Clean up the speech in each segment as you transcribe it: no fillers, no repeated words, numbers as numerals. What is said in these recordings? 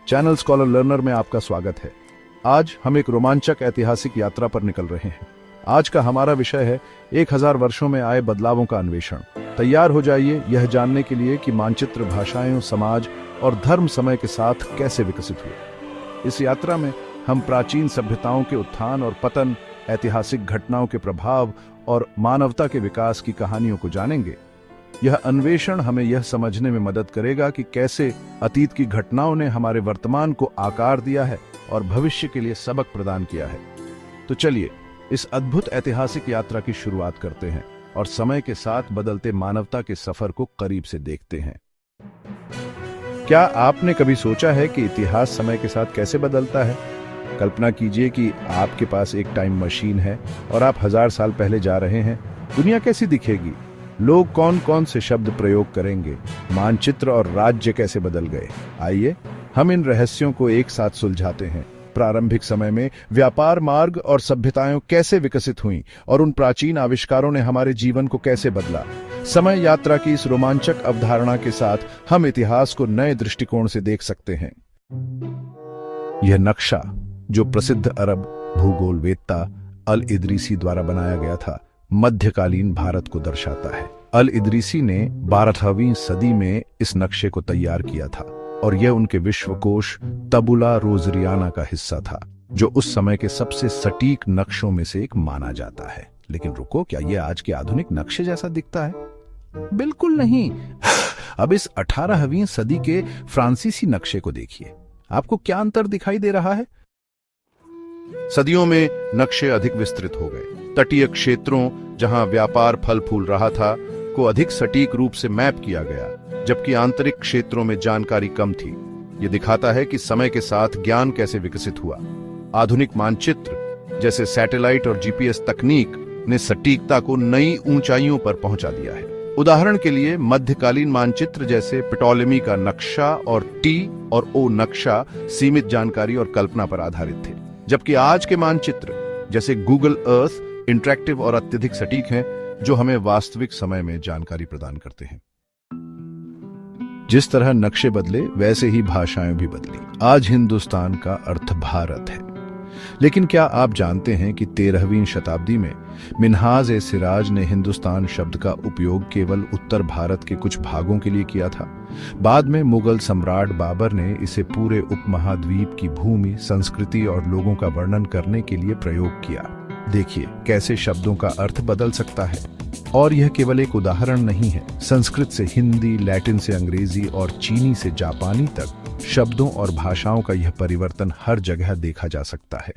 Channel scholar learner में आपका स्वागत है। आज हम एक रोमांचक ऐतिहासिक यात्रा पर निकल रहे हैं। आज का हमारा विषय है 1000 वर्षों में आए बदलावों का अन्वेषण। तैयार हो जाइए यह जानने के लिए कि मानचित्र भाषाएं, समाज और धर्म समय के साथ कैसे विकसित हुए। इस यात्रा में हम प्राचीन सभ्यताओं के उत्थान और पतन, ऐतिहासिक घटनाओं के प्रभाव और मानवता के विकास की कहानियों को जानेंगे। यह अन्वेषण हमें यह समझने में मदद करेगा कि कैसे अतीत की घटनाओं ने हमारे वर्तमान को आकार दिया है और भविष्य के लिए सबक प्रदान किया है। तो चलिए इस अद्भुत ऐतिहासिक यात्रा की शुरुआत करते हैं और समय के साथ बदलते मानवता के सफर को करीब से देखते हैं। क्या आपने कभी सोचा है कि इतिहास समय के साथ कैसे बदलता है? कल्पना कीजिए कि आपके पास एक टाइम मशीन है और आप 1000 साल पहले जा रहे हैं। दुनिया कैसी दिखेगी? लोग कौन कौन से शब्द प्रयोग करेंगे? मानचित्र और राज्य कैसे बदल गए? आइए हम इन रहस्यों को एक साथ सुलझाते हैं। प्रारंभिक समय में व्यापार मार्ग और सभ्यताएं कैसे विकसित हुईं और उन प्राचीन आविष्कारों ने हमारे जीवन को कैसे बदला। समय यात्रा की इस रोमांचक अवधारणा के साथ हम इतिहास को नए दृष्टिकोण से देख सकते हैं। यह नक्शा, जो प्रसिद्ध अरब भूगोलवेत्ता अल इदरीसी द्वारा बनाया गया था, मध्यकालीन भारत को दर्शाता है। अल इदरीसी ने 12वीं सदी में इस नक्शे को तैयार किया था और यह उनके विश्वकोश तबुला रोजरियाना का हिस्सा था, जो उस समय के सबसे सटीक नक्शों में से एक माना जाता है। लेकिन रुको, क्या यह आज के आधुनिक नक्शे जैसा दिखता है? बिल्कुल नहीं। अब इस 18वीं सदी के फ्रांसीसी नक्शे को देखिए। आपको क्या अंतर दिखाई दे रहा है? सदियों में नक्शे अधिक विस्तृत हो गए। तटीय क्षेत्रों, जहां व्यापार फल फूल रहा था, को अधिक सटीक रूप से मैप किया गया, जबकि आंतरिक क्षेत्रों में जानकारी कम थी। यह दिखाता है कि समय के साथ ज्ञान कैसे विकसित हुआ। आधुनिक मानचित्र जैसे सैटेलाइट और जीपीएस तकनीक ने सटीकता को नई ऊंचाइयों पर पहुंचा दिया है। उदाहरण के लिए मध्यकालीन मानचित्र जैसे प्टोलेमी का नक्शा और टी और ओ नक्शा सीमित जानकारी और कल्पना पर आधारित थे, जबकि आज के मानचित्र जैसे गूगल अर्थ इंटरैक्टिव और अत्यधिक सटीक हैं, जो हमें वास्तविक समय में जानकारी प्रदान करते हैं। जिस तरह नक्शे बदले, वैसे ही भाषाएं भी बदली। आज हिंदुस्तान का अर्थ भारत है, लेकिन क्या आप जानते हैं कि 13वीं शताब्दी में मिन्हाज-ए-सिराज ने हिंदुस्तान शब्द का उपयोग केवल उत्तर भारत के कुछ भागों के लिए किया था। बाद में मुगल सम्राट बाबर ने इसे पूरे उपमहाद्वीप की भूमि, संस्कृति और लोगों का वर्णन करने के लिए प्रयोग किया। देखिए कैसे शब्दों का अर्थ बदल सकता है। और यह केवल एक उदाहरण नहीं है। संस्कृत से हिंदी, लैटिन से अंग्रेजी और चीनी से जापानी तक शब्दों और भाषाओं का यह परिवर्तन हर जगह देखा जा सकता है।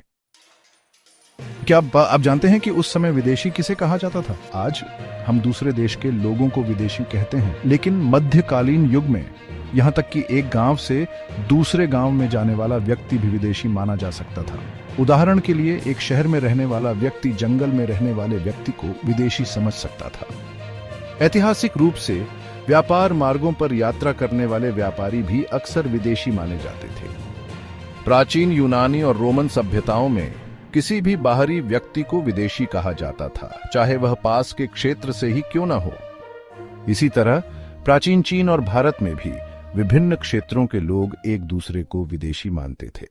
क्या आप जानते हैं कि उस समय विदेशी किसे कहा जाता था? आज हम दूसरे देश के लोगों को विदेशी कहते हैं, लेकिन मध्यकालीन युग में यहाँ तक कि एक गांव से दूसरे गांव में जाने वाला व्यक्ति भी विदेशी माना जा सकता था। उदाहरण के लिए, एक शहर में रहने वाला व्यक्ति जंगल में रहने वाले व्यक्ति को विदेशी समझ सकता था। ऐतिहासिक रूप से व्यापार मार्गों पर यात्रा करने वाले व्यापारी भी अक्सर विदेशी माने जाते थे। प्राचीन यूनानी और रोमन सभ्यताओं में किसी भी बाहरी व्यक्ति को विदेशी कहा जाता था, चाहे वह पास के क्षेत्र से ही क्यों न हो। इसी तरह प्राचीन चीन और भारत में भी विभिन्न क्षेत्रों के लोग एक दूसरे को विदेशी मानते थे।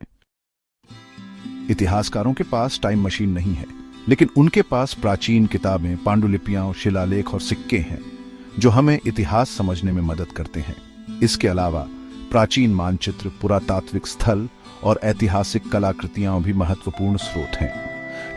इतिहासकारों के पास टाइम मशीन नहीं है, लेकिन उनके पास प्राचीन किताबें, पांडुलिपियां, शिलालेख और सिक्के हैं, जो हमें इतिहास समझने में मदद करते हैं। इसके अलावा प्राचीन मानचित्र, पुरातात्विक स्थल और ऐतिहासिक कलाकृतियां भी महत्वपूर्ण स्रोत हैं।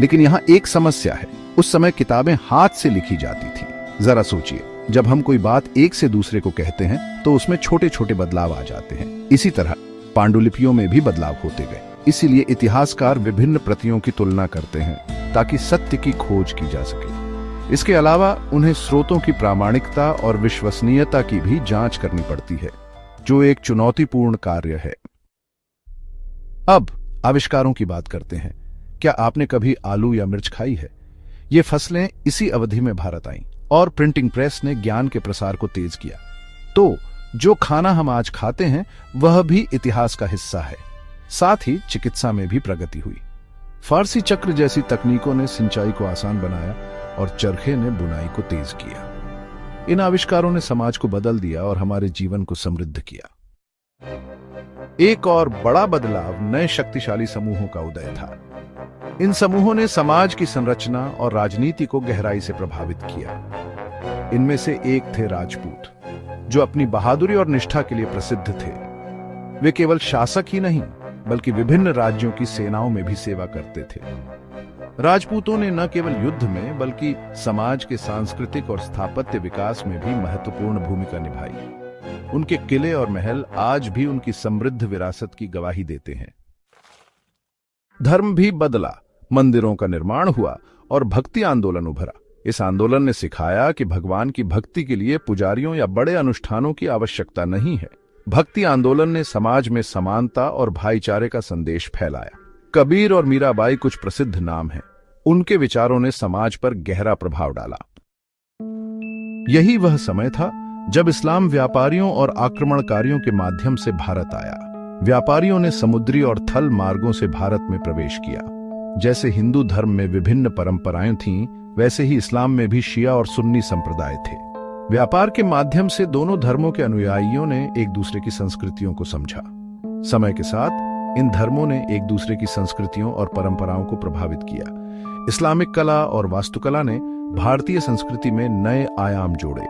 लेकिन यहाँ एक समस्या है। उस समय किताबें हाथ से लिखी जाती थी। जरा सोचिए, जब हम कोई बात एक से दूसरे को कहते हैं तो उसमें छोटे छोटे बदलाव आ जाते हैं। इसी तरह पांडुलिपियों में भी बदलाव होते गए। इसीलिए इतिहासकार विभिन्न प्रतियों की तुलना करते हैं ताकि सत्य की खोज की जा सके। इसके अलावा उन्हें स्रोतों की प्रामाणिकता और विश्वसनीयता की भी जांच करनी पड़ती है, जो एक चुनौतीपूर्ण कार्य है। अब आविष्कारों की बात करते हैं। क्या आपने कभी आलू या मिर्च खाई है? ये फसलें इसी अवधि में भारत आईं और प्रिंटिंग प्रेस ने ज्ञान के प्रसार को तेज किया। तो जो खाना हम आज खाते हैं वह भी इतिहास का हिस्सा है। साथ ही चिकित्सा में भी प्रगति हुई। फारसी चक्र जैसी तकनीकों ने सिंचाई को आसान बनाया और चरखे ने बुनाई को तेज किया। इन आविष्कारों ने समाज को बदल दिया और हमारे जीवन को समृद्ध किया। एक और बड़ा बदलाव नए शक्तिशाली समूहों का उदय था। इन समूहों ने समाज की संरचना और राजनीति को गहराई से प्रभावित किया। इनमें से एक थे राजपूत, जो अपनी बहादुरी और निष्ठा के लिए प्रसिद्ध थे। वे केवल शासक ही नहीं, बल्कि विभिन्न राज्यों की सेनाओं में भी सेवा करते थे। राजपूतों ने न केवल युद्ध में, बल्कि समाज के सांस्कृतिक और स्थापत्य विकास में भी महत्वपूर्ण भूमिका निभाई। उनके किले और महल आज भी उनकी समृद्ध विरासत की गवाही देते हैं। धर्म भी बदला, मंदिरों का निर्माण हुआ और भक्ति आंदोलन उभरा। इस आंदोलन ने सिखाया कि भगवान की भक्ति के लिए पुजारियों या बड़े अनुष्ठानों की आवश्यकता नहीं है। भक्ति आंदोलन ने समाज में समानता और भाईचारे का संदेश फैलाया। कबीर और मीराबाई कुछ प्रसिद्ध नाम हैं। उनके विचारों ने समाज पर गहरा प्रभाव डाला। यही वह समय था जब इस्लाम व्यापारियों और आक्रमणकारियों के माध्यम से भारत आया। व्यापारियों ने समुद्री और थल मार्गों से भारत में प्रवेश किया। जैसे हिंदू धर्म में विभिन्न परंपराएं थीं, वैसे ही इस्लाम में भी शिया और सुन्नी संप्रदाय थे। व्यापार के माध्यम से दोनों धर्मों के अनुयायियों ने एक दूसरे की संस्कृतियों को समझा। समय के साथ इन धर्मों ने एक दूसरे की संस्कृतियों और परंपराओं को प्रभावित किया। इस्लामिक कला और वास्तुकला ने भारतीय संस्कृति में नए आयाम जोड़े।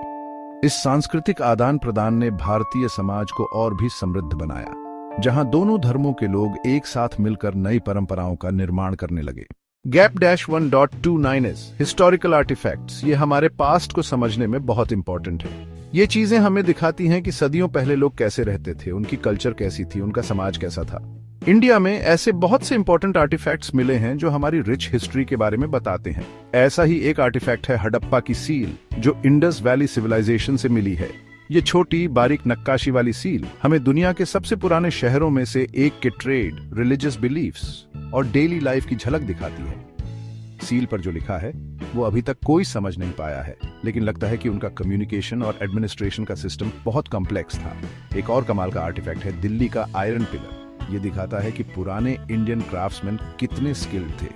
इस सांस्कृतिक आदान प्रदान ने भारतीय समाज को और भी समृद्ध बनाया, जहां दोनों धर्मों के लोग एक साथ मिलकर नई परंपराओं का निर्माण करने लगे। Gap-1.29 हिस्टोरिकल आर्टिफैक्ट्स, ये हमारे पास्ट को समझने में बहुत इंपॉर्टेंट है। ये चीजें हमें दिखाती हैं कि सदियों पहले लोग कैसे रहते थे, उनकी कल्चर कैसी थी, उनका समाज कैसा था। इंडिया में ऐसे बहुत से इंपॉर्टेंट आर्टिफैक्ट्स मिले हैं जो हमारी रिच हिस्ट्री के बारे में बताते हैं। ऐसा ही एक आर्टिफैक्ट है हड़प्पा की सील, जो इंडस वैली सिविलाइजेशन से मिली है। ये छोटी बारीक नक्काशी वाली सील हमें दुनिया के सबसे पुराने शहरों में से एक के ट्रेड, रिलीजियस बिलीफ्स और डेली लाइफ की झलक दिखाती है। सील पर जो लिखा है वो अभी तक कोई समझ नहीं पाया है, लेकिन लगता है कि उनका कम्युनिकेशन और एडमिनिस्ट्रेशन का सिस्टम बहुत कॉम्प्लेक्स था। एक और कमाल का आर्टिफैक्ट है दिल्ली का आयरन पिलर। ये दिखाता है कि पुराने इंडियन क्राफ्ट्समैन कितने स्किल्ड थे।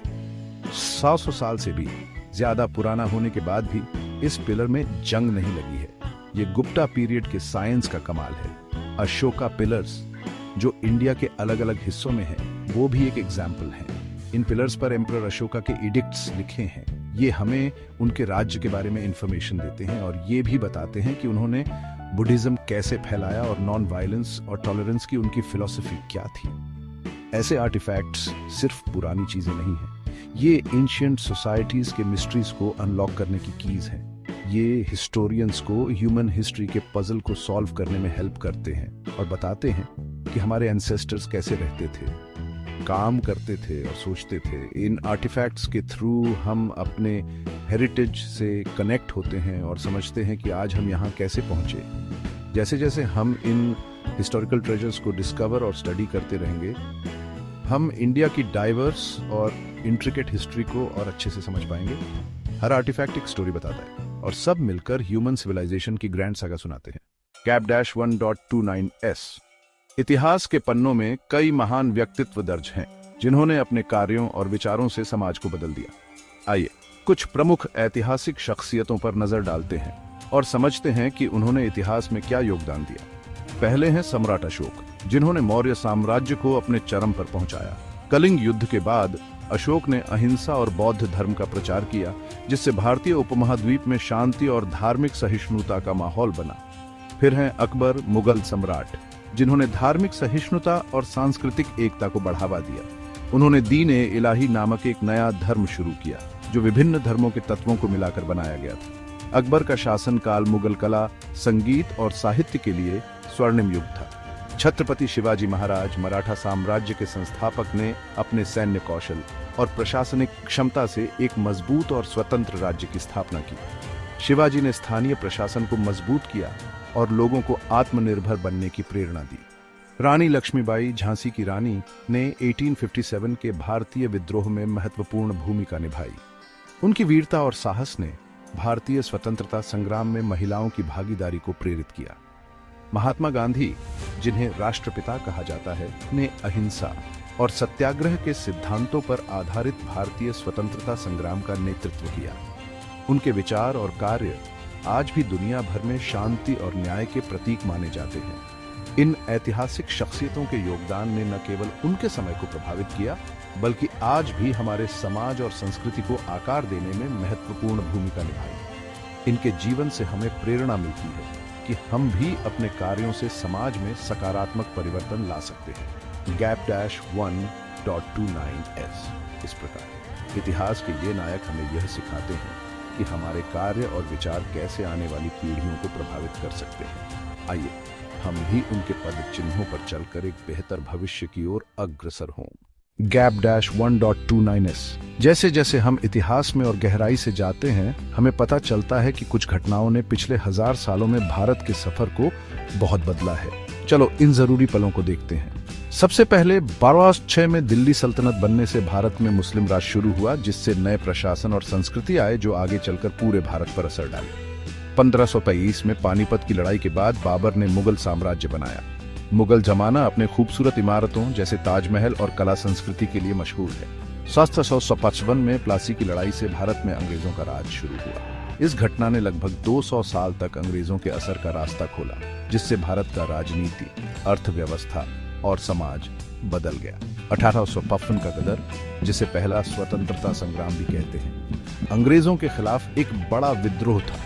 100 साल से भी ज्यादा पुराना होने के बाद भी इस पिलर में जंग नहीं लगी है। ये गुप्ता पीरियड के साइंस का कमाल है। अशोका पिलर्स, जो इंडिया के अलग अलग हिस्सों में है, वो भी एक एग्जाम्पल है। इन पिलर्स पर एम्परर अशोका के एडिक्ट्स लिखे हैं। ये हमें उनके राज्य के बारे में इंफॉर्मेशन देते हैं और ये भी बताते हैं कि उन्होंने बुद्धिज्म कैसे फैलाया और नॉन वायलेंस और टॉलरेंस की उनकी फिलॉसफी क्या थी। ऐसे आर्टिफैक्ट्स सिर्फ पुरानी चीजें नहीं हैं, ये एंशिएंट सोसाइटीज के मिस्ट्रीज को अनलॉक करने की कीज हैं। ये हिस्टोरियंस को ह्यूमन हिस्ट्री के पजल को सॉल्व करने में हेल्प करते हैं और बताते हैं कि हमारे एंसेस्टर्स कैसे रहते थे, काम करते थे और सोचते थे। इन आर्टिफैक्ट्स के थ्रू हम अपने हेरिटेज से कनेक्ट होते हैं और समझते हैं कि आज हम यहाँ कैसे पहुँचे। जैसे जैसे हम इन हिस्टोरिकल ट्रेजर्स को डिस्कवर और स्टडी करते रहेंगे, हम इंडिया की डाइवर्स और इंट्रिकेट हिस्ट्री को और अच्छे से समझ पाएंगे। हर आर्टिफैक्ट एक स्टोरी बताता है और सब मिलकर ह्यूमन सिविलाइजेशन की ग्रैंड सागा सुनाते हैं। Gap-1.29S इतिहास के पन्नों में कई महान व्यक्तित्व दर्ज हैं, जिन्होंने अपने कार्यों और विचारों से समाज को बदल दिया। आइए कुछ प्रमुख ऐतिहासिक शख्सियतों पर नजर डालते हैं और समझते हैं कि उन्होंने इतिहास में क्या योगदान दिया। पहले हैं सम्राट अशोक, जिन्होंने मौर्य साम्राज्य को अपने चरम पर पहुंचाया। कलिंग युद्ध के बाद अशोक ने अहिंसा और बौद्ध धर्म का प्रचार किया, जिससे भारतीय उपमहाद्वीप में शांति और धार्मिक सहिष्णुता का माहौल बना। फिर हैं अकबर, मुगल सम्राट, जिन्होंने धार्मिक सहिष्णुता और सांस्कृतिक एकता को बढ़ावा दिया। उन्होंने दीन-ए इलाही नामक एक नया धर्म शुरू किया, जो विभिन्न धर्मों के तत्वों को मिलाकर बनाया गया था। अकबर का शासनकाल मुगल कला, संगीत और साहित्य के लिए स्वर्णिम युग था। छत्रपति शिवाजी महाराज, मराठा साम्राज्य के संस्थापक, ने अपने सैन्य कौशल और प्रशासनिक क्षमता से एक मजबूत और स्वतंत्र राज्य की स्थापना की। शिवाजी ने स्थानीय प्रशासन को मजबूत किया और लोगों को आत्मनिर्भर बनने की प्रेरणा दी। रानी लक्ष्मीबाई, झांसी की रानी, ने 1857 के भारतीय विद्रोह में महत्वपूर्ण भूमिका निभाई। उनकी वीरता और साहस ने भारतीय स्वतंत्रता संग्राम में महिलाओं की भागीदारी को प्रेरित किया। महात्मा गांधी, जिन्हें राष्ट्रपिता कहा जाता है, ने अहिंसा और सत्याग्रह के सिद्धांतों पर आधारित भारतीय स्वतंत्रता संग्राम का नेतृत्व किया। उनके विचार और कार्य आज भी दुनिया भर में शांति और न्याय के प्रतीक माने जाते हैं। इन ऐतिहासिक शख्सियतों के योगदान ने न केवल उनके समय को प्रभावित किया, बल्कि आज भी हमारे समाज और संस्कृति को आकार देने में महत्वपूर्ण भूमिका निभाई। इनके जीवन से हमें प्रेरणा मिलती है कि हम भी अपने कार्यों से समाज में सकारात्मक परिवर्तन ला सकते हैं। gap-1.29s इस प्रकार इतिहास के ये नायक हमें यह सिखाते हैं कि हमारे कार्य और विचार कैसे आने वाली पीढ़ियों को प्रभावित कर सकते हैं। आइए हम भी उनके पद चिन्हों पर चलकर एक बेहतर भविष्य की ओर अग्रसर हों। gap-1.29s जैसे जैसे हम इतिहास में और गहराई से जाते हैं, हमें पता चलता है कि कुछ घटनाओं ने पिछले 1000 सालों में भारत के सफर को बहुत बदला है। चलो इन जरूरी पलों को देखते हैं। सबसे पहले 1206 में दिल्ली सल्तनत बनने से भारत में मुस्लिम राज शुरू हुआ, जिससे नए प्रशासन और संस्कृति आए जो आगे चलकर पूरे भारत पर असर डाले। 1523 में पानीपत की लड़ाई के बाद बाबर ने मुगल साम्राज्य बनाया। मुगल जमाना अपने खूबसूरत इमारतों जैसे ताजमहल और कला संस्कृति के लिए मशहूर है। 1755 में प्लासी की लड़ाई से भारत में अंग्रेजों का राज शुरू हुआ। इस घटना ने लगभग 200 साल तक अंग्रेजों के असर का रास्ता खोला, जिससे भारत का राजनीति, अर्थव्यवस्था और समाज बदल गया। 1855 का गदर, जिसे पहला स्वतंत्रता संग्राम भी कहते हैं, अंग्रेजों के खिलाफ एक बड़ा विद्रोह था।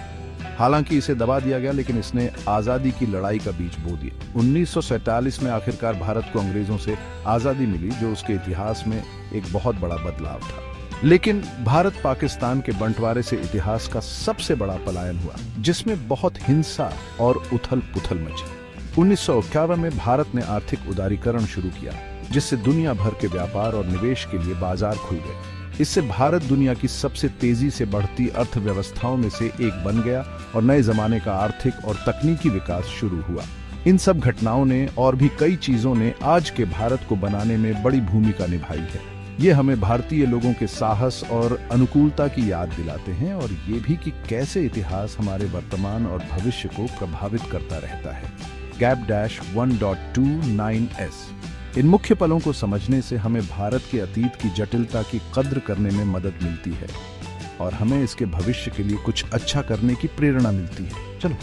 हालांकि इसे दबा दिया गया, लेकिन इसने आजादी की लड़ाई का बीज बो दिया। 1947 में आखिरकार भारत को अंग्रेजों से आजादी मिली, जो उसके इतिहास में एक बहुत बड़ा बदलाव था। लेकिन भारत पाकिस्तान के बंटवारे से इतिहास का सबसे बड़ा पलायन हुआ, जिसमें बहुत हिंसा और उथल पुथल मची। 1951 में भारत ने आर्थिक उदारीकरण शुरू किया, जिससे दुनिया भर के व्यापार और निवेश के लिए बाजार खुल गए। इससे भारत दुनिया की सबसे तेजी से बढ़ती अर्थव्यवस्थाओं में से एक बन गया और नए जमाने का आर्थिक और तकनीकी विकास शुरू हुआ। इन सब घटनाओं ने और भी कई चीजों ने आज के भारत को बनाने में बड़ी भूमिका निभाई है। ये हमें भारतीय लोगों के साहस और अनुकूलता की याद दिलाते हैं, और ये भी कि कैसे इतिहास हमारे वर्तमान और भविष्य को प्रभावित करता रहता है। gap-1.29s इन मुख्य पलों को समझने से हमें भारत के अतीत की जटिलता की कद्र करने में मदद मिलती है और हमें इसके भविष्य के लिए कुछ अच्छा करने की प्रेरणा मिलती है। चलो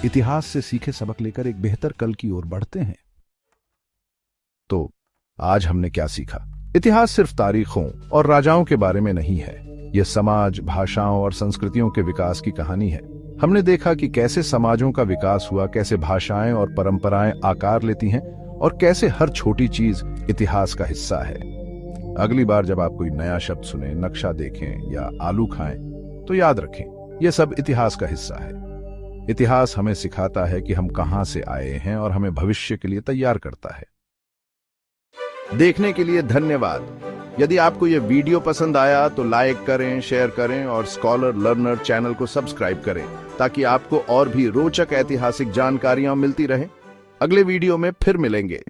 इतिहास से सीखे सबक लेकर एक बेहतर कल की ओर बढ़ते हैं। तो आज हमने क्या सीखा? इतिहास सिर्फ तारीखों और राजाओं के बारे में नहीं है। यह समाज, भाषाओं और संस्कृतियों के विकास की कहानी है। हमने देखा कि कैसे समाजों का विकास हुआ, कैसे भाषाएं और परंपराएं आकार लेती हैं और कैसे हर छोटी चीज इतिहास का हिस्सा है। अगली बार जब आप कोई नया शब्द सुने, नक्शा देखें या आलू खाएं, तो याद रखें यह सब इतिहास का हिस्सा है। इतिहास हमें सिखाता है कि हम कहां से आए हैं और हमें भविष्य के लिए तैयार करता है। देखने के लिए धन्यवाद। यदि आपको यह वीडियो पसंद आया तो लाइक करें, शेयर करें और स्कॉलर लर्नर चैनल को सब्सक्राइब करें, ताकि आपको और भी रोचक ऐतिहासिक जानकारियां मिलती रहें। अगले वीडियो में फिर मिलेंगे।